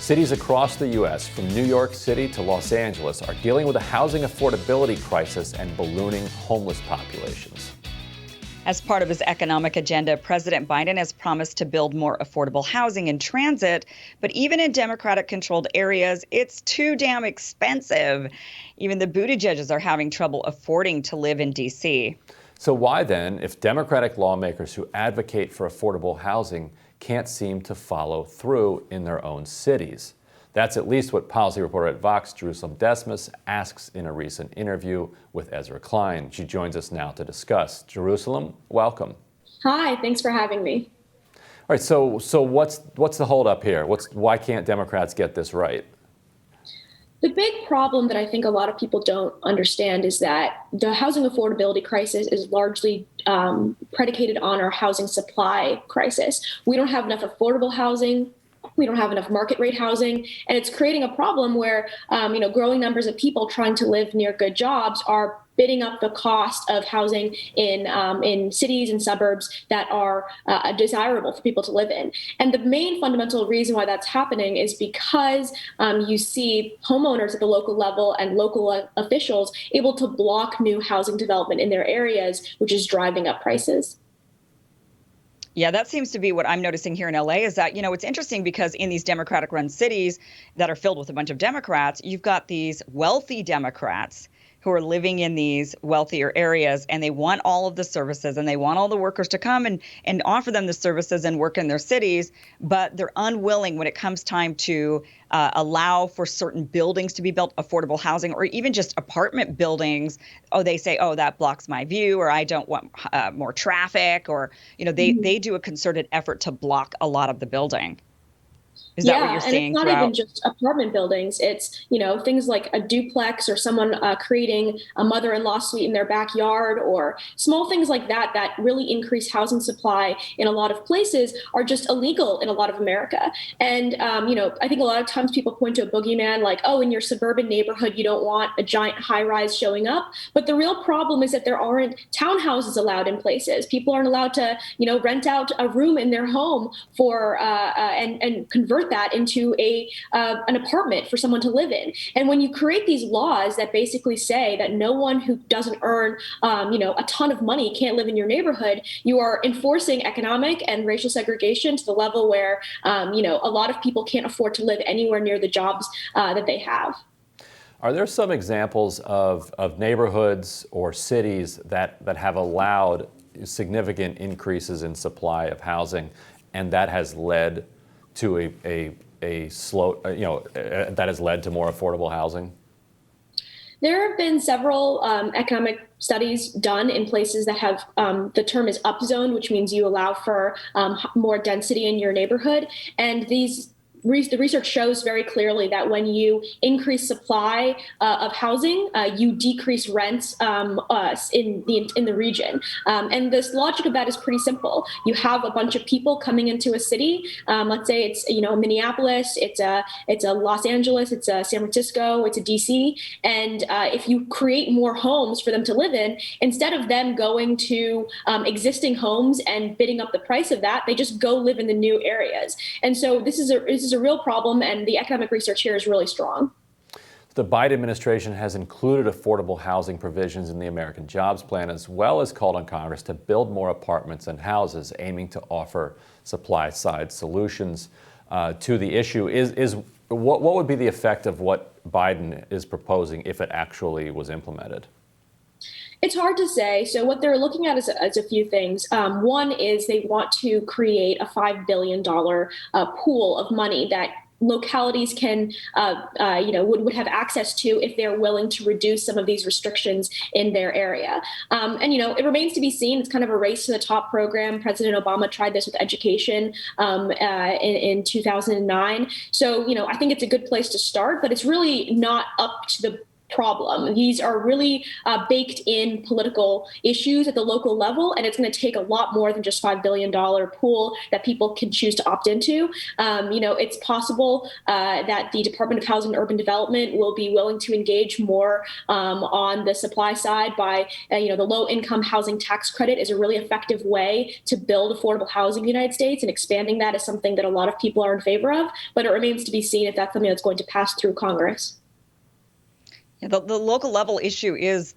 Cities across the U.S., from New York City to Los Angeles, are dealing with a housing affordability crisis and ballooning homeless populations. As part of his economic agenda, President Biden has promised to build more affordable housing and transit, but even in Democratic-controlled areas, it's too damn expensive. Even the Buttigieg's are having trouble affording to live in D.C. So why then, if Democratic lawmakers who advocate for affordable housing can't seem to follow through in their own cities? That's at least what policy reporter at Vox, Jerusalem Demasas, asks in a recent interview with Ezra Klein. She joins us now to discuss. Jerusalem, welcome. Hi, thanks for having me. All right, so what's the holdup here? Why can't Democrats get this right? The big problem that I think a lot of people don't understand is that the housing affordability crisis is largely predicated on our housing supply crisis. We don't have enough affordable housing. We don't have enough market rate housing, and it's creating a problem where, growing numbers of people trying to live near good jobs are bidding up the cost of housing in cities and suburbs that are desirable for people to live in. And the main fundamental reason why that's happening is because you see homeowners at the local level and local officials able to block new housing development in their areas, which is driving up prices. Yeah, that seems to be what I'm noticing here in LA is that, it's interesting because in these Democratic-run cities that are filled with a bunch of Democrats, you've got these wealthy Democrats who are living in these wealthier areas, and they want all of the services and they want all the workers to come and offer them the services and work in their cities, but they're unwilling when it comes time to allow for certain buildings to be built, affordable housing, or even just apartment buildings. They say, that blocks my view, or I don't want more traffic, or, they do a concerted effort to block a lot of the building. Is that what you're seeing? And it's not even just apartment buildings. It's, things like a duplex or someone creating a mother-in-law suite in their backyard, or small things like that that really increase housing supply in a lot of places are just illegal in a lot of America. And, I think a lot of times people point to a boogeyman like, in your suburban neighborhood, you don't want a giant high rise showing up. But the real problem is that there aren't townhouses allowed in places. People aren't allowed to, rent out a room in their home for and convert that into an apartment for someone to live in. And when you create these laws that basically say that no one who doesn't earn, a ton of money can't live in your neighborhood, you are enforcing economic and racial segregation to the level where, a lot of people can't afford to live anywhere near the jobs that they have. Are there some examples of neighborhoods or cities that have allowed significant increases in supply of housing, and that has led to a slow, that has led to more affordable housing? There have been several economic studies done in places that have, the term is upzoned, which means you allow for more density in your neighborhood. And the research shows very clearly that when you increase supply of housing, you decrease rents in the region. And this logic of that is pretty simple. You have a bunch of people coming into a city. Let's say it's Minneapolis, it's a Los Angeles, it's a San Francisco, it's a DC. And if you create more homes for them to live in, instead of them going to existing homes and bidding up the price of that, they just go live in the new areas. And so this is a real problem, and the economic research here is really strong. The Biden administration has included affordable housing provisions in the American Jobs Plan, as well as called on Congress to build more apartments and houses, aiming to offer supply-side solutions to the issue. What would be the effect of what Biden is proposing if it actually was implemented? It's hard to say. So what they're looking at is a few things. One is they want to create a $5 billion pool of money that localities can, would have access to if they're willing to reduce some of these restrictions in their area. It remains to be seen. It's kind of a race to the top program. President Obama tried this with education in 2009. So, I think it's a good place to start, but it's really not up to the problem. These are really baked in political issues at the local level, and it's going to take a lot more than just $5 billion pool that people can choose to opt into. It's possible that the Department of Housing and Urban Development will be willing to engage more on the supply side by, the low-income housing tax credit is a really effective way to build affordable housing in the United States, and expanding that is something that a lot of people are in favor of, but it remains to be seen if that's something that's going to pass through Congress. Yeah, the local level issue is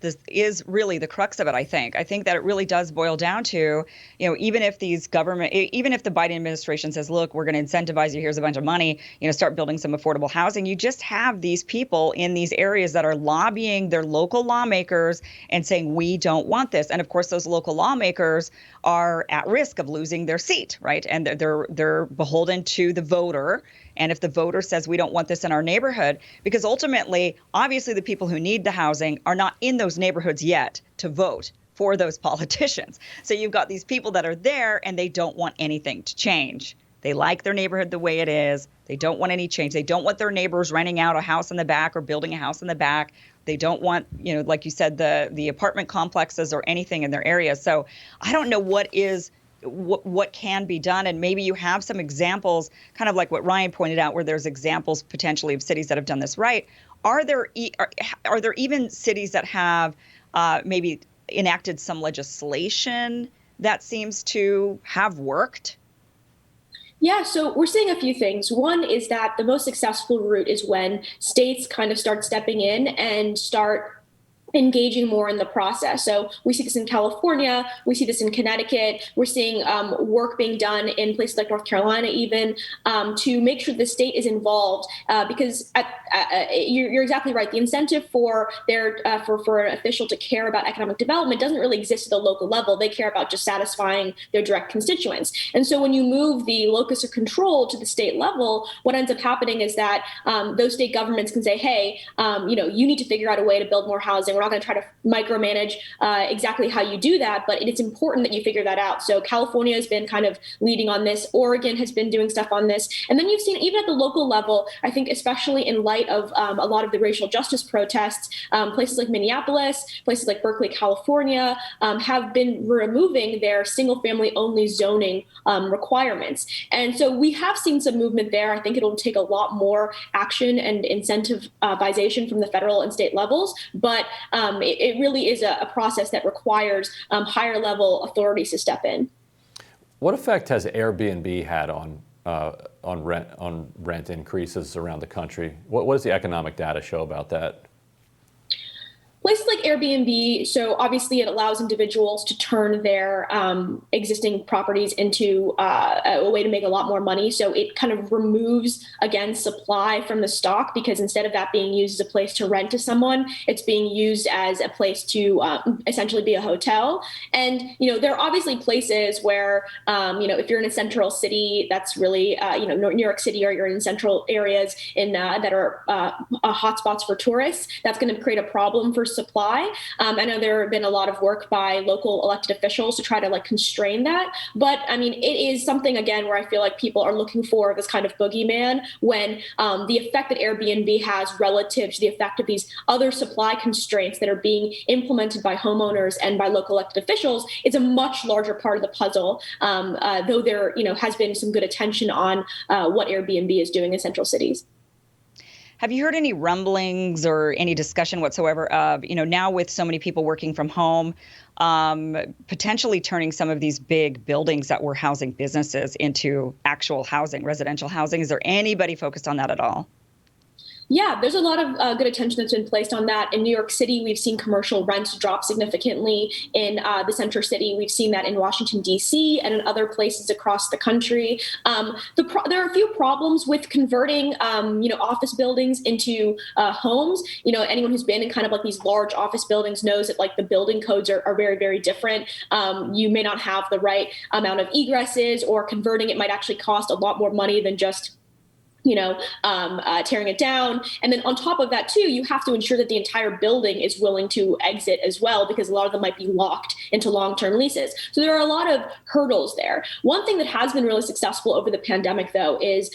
really the crux of it. I think that it really does boil down to, even if the Biden administration says, look, we're going to incentivize you, here's a bunch of money, start building some affordable housing. You just have these people in these areas that are lobbying their local lawmakers and saying, we don't want this. And of course, those local lawmakers are at risk of losing their seat, right? And they're beholden to the voter. And if the voter says we don't want this in our neighborhood, because ultimately, obviously, the people who need the housing are not in those neighborhoods yet to vote for those politicians. So you've got these people that are there and they don't want anything to change. They like their neighborhood the way it is. They don't want any change. They don't want their neighbors renting out a house in the back or building a house in the back. They don't want, like you said, the apartment complexes or anything in their area. So I don't know what can be done. And maybe you have some examples, kind of like what Ryan pointed out, where there's examples potentially of cities that have done this right. Are there even cities that have maybe enacted some legislation that seems to have worked? Yeah, so we're seeing a few things. One is that the most successful route is when states kind of start stepping in and start engaging more in the process. So we see this in California, we see this in Connecticut, we're seeing work being done in places like North Carolina even to make sure the state is involved because you're exactly right. The incentive for for an official to care about economic development doesn't really exist at the local level. They care about just satisfying their direct constituents. And so when you move the locus of control to the state level, what ends up happening is that those state governments can say, hey, you need to figure out a way to build more housing. We're not going to try to micromanage exactly how you do that, but it's important that you figure that out. So California has been kind of leading on this. Oregon has been doing stuff on this. And then you've seen even at the local level, I think especially in light of a lot of the racial justice protests, places like Minneapolis, places like Berkeley, California, have been removing their single family only zoning requirements. And so we have seen some movement there. I think it'll take a lot more action and incentivization from the federal and state levels, but it really is a process that requires higher level authorities to step in. What effect has Airbnb had on rent increases around the country? What does the economic data show about that? Places like Airbnb, so obviously it allows individuals to turn their existing properties into a way to make a lot more money. So it kind of removes, again, supply from the stock, because instead of that being used as a place to rent to someone, it's being used as a place to essentially be a hotel. And, there are obviously places where, if you're in a central city, that's really, New York City, or you're in central areas that are hotspots for tourists, that's going to create a problem for supply. I know there have been a lot of work by local elected officials to try to constrain that. But I mean, it is something, again, where I feel like people are looking for this kind of boogeyman when the effect that Airbnb has relative to the effect of these other supply constraints that are being implemented by homeowners and by local elected officials is a much larger part of the puzzle, though there has been some good attention on what Airbnb is doing in central cities. Have you heard any rumblings or any discussion whatsoever of, now with so many people working from home, potentially turning some of these big buildings that were housing businesses into actual housing, residential housing? Is there anybody focused on that at all? Yeah, there's a lot of good attention that's been placed on that. In New York City, we've seen commercial rents drop significantly in the center city. We've seen that in Washington, D.C. and in other places across the country. There are a few problems with converting, office buildings into homes. Anyone who's been in kind of these large office buildings knows that the building codes are very, very different. You may not have the right amount of egresses, or converting it might actually cost a lot more money than just tearing it down. And then on top of that, too, you have to ensure that the entire building is willing to exit as well, because a lot of them might be locked into long-term leases. So there are a lot of hurdles there. One thing that has been really successful over the pandemic, though, is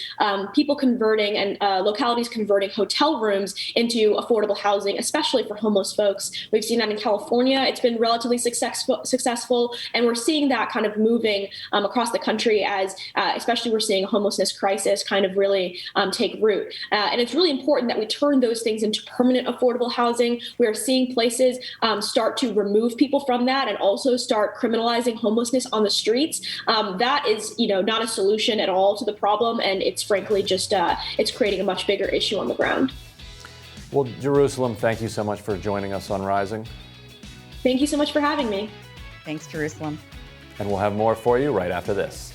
people converting and localities converting hotel rooms into affordable housing, especially for homeless folks. We've seen that in California. It's been relatively successful, and we're seeing that kind of moving across the country as especially we're seeing a homelessness crisis kind of really take root. And it's really important that we turn those things into permanent affordable housing. We are seeing places start to remove people from that and also start criminalizing homelessness on the streets. That is, not a solution at all to the problem, and it's frankly just it's creating a much bigger issue on the ground. Well, Jerusalem, thank you so much for joining us on Rising. Thank you so much for having me. Thanks, Jerusalem. And we'll have more for you right after this.